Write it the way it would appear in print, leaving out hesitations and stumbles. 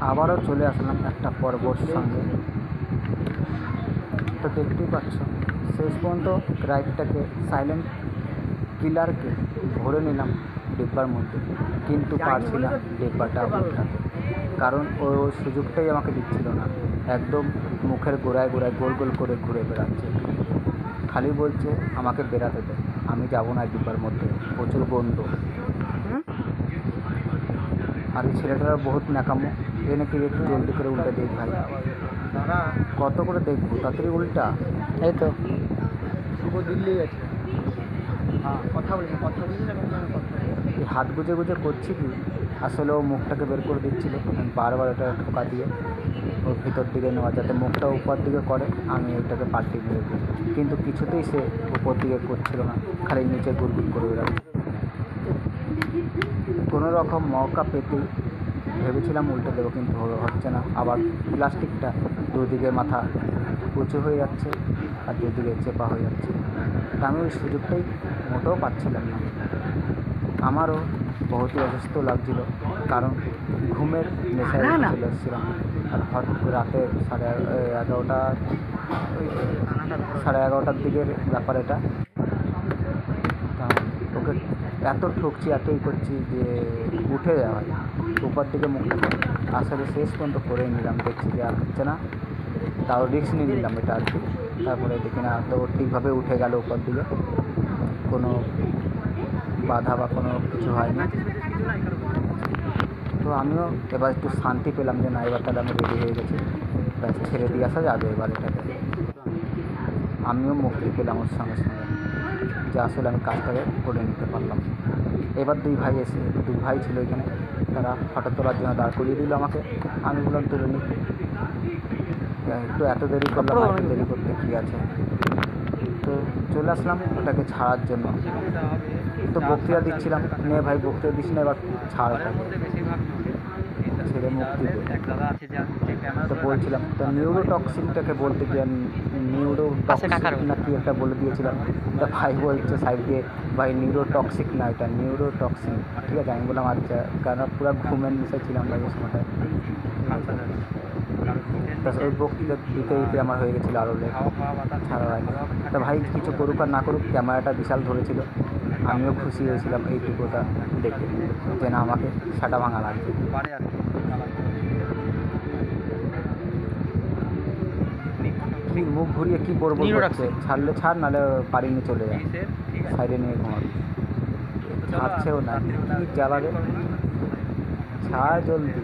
আবারও চলে আসলাম একটা পর্বর সঙ্গে। তো দেখতেই পাচ্ছ শেষ পর্যন্ত রাইডটাকে সাইলেন্ট কিলারকে ভরে নিলাম ডিব্বার মধ্যে, কিন্তু পারছি না ডিব্বাটা উঠাতে, কারণ ও সুযোগটাই আমাকে দিচ্ছিল না। একদম মুখের গোড়ায় গোড়ায় গোল গোল করে ঘুরে বেড়াচ্ছে, খালি বলছে আমাকে বেরাতে দে, আমি যাবো না ডিব্বার মধ্যে, প্রচুর গন্ধ। আর এই ছেলেটার বহুত ন্যাকামো, এ নাকি একটু জলদি করে উল্টে দেখ ভাই, কত করে দেখবো, তাড়াতাড়ি উল্টা। এই তো শুভ দিল্লি আছে, হ্যাঁ কথা বলি এই হাত গুজে গুজে করছি কি, আসলে ও মুখটাকে বের করে দিচ্ছিল, বারবার এটা ঠোকা দিয়ে ওর ভিতর দিকে নেওয়া, যাতে মুখটা উপর দিকে করে, আমি ওইটাকে পাল্টিয়ে মেরে দিই, কিন্তু কিছুতেই সে উপর দিকে করছিল না, খালি নিচে গুড়গুড় করে বেড়াচ্ছে। কোনো রকম মৌকা পেতেই ভেবেছিলাম উল্টে দেবো, কিন্তু হচ্ছে না। আবার প্লাস্টিকটা দুদিকে মাথা উঁচু হয়ে যাচ্ছে আর দুদিকে চেপা হয়ে যাচ্ছে, তা আমি ওই সুযোগটাই মোটেও পাচ্ছিলাম না। আমারও বহুতই অসুস্থ লাগছিল, কারণ ঘুমের নেশায় চলে এসেছিলাম। আর হঠাৎ রাতে সাড়ে এগারোটার দিকের ব্যাপার এটা। ওকে এত ঠকছি, এতই করছি যে উঠে যাওয়ায় উপর দিকে মুখটা আসলে শেষ পর্যন্ত করে নিলাম, দেখছি যে আর হচ্ছে না, তাও রিস্ক নিয়ে নিলাম এটা আর কি। তারপরে দেখি না তো ঠিকভাবে উঠে গেল উপর দিকে, কোনো বাধা বা কোনো কিছু হয়নি। তো আমিও এবার একটু শান্তি পেলাম যে না, এবার তাহলে আমি রেডি হয়ে গেছি, ব্যাস ছেড়ে দিয়ে আসা যাবে এবার এটাকে। আমিও মুক্তি পেলাম ওর সঙ্গে সঙ্গে, যে আসলে আমি কাজটাকে করে নিতে পারলাম। এবার দুই ভাই ছিল এখানে, তারা ফটো তোলার জন্য দাঁড় করিয়ে দিল আমাকে। আমি বললাম তুলে নিই, একটু এত দেরি করলাম, এত দেরি করতে কী আছে। তো চলে আসলাম ওটাকে ছাড়ার জন্য। তো বক্তৃতা দিচ্ছিলাম, নে ভাই বক্তৃতা দিস না, এবার ছাড় ছেড়ে মুক্তি দে। তো বলছিলাম তো নিউরোটক্সিনটাকে বলতে গিয়ে নিউরোটক্সিক না কি একটা বলে দিয়েছিলাম। তা ভাই বলছে সাইড দিয়ে, ভাই নিউরোটক্সিক না, এটা নিউরোটক্সিন। ঠিক আছে, আমি বললাম আচ্ছা, কারণ পুরো ঘুমের নেশায় ছিলাম ভাই ওই সময়টায়। তা ওই বক্তৃতা দিতে দিতে আমার হয়ে গেছিলো আরও লেট ছাড়ার আগে। তা ভাই কিছু করুক আর না করুক, ক্যামেরাটা বিশাল ধরেছিল, আমিও খুশি হয়েছিলাম এইটুকুটা দেখে, যে না আমাকে সাটা ভাঙা লাগছে। কি মুখ ঘুরিয়ে কী বলবো করছে, ছাড়লে ছাড়, নাহলে পারিনি চলে যায়, সাইডে নিয়ে ঘুমাবে, ছাড়ছেও না, কী জ্বালাবে, ছাড় জলদি।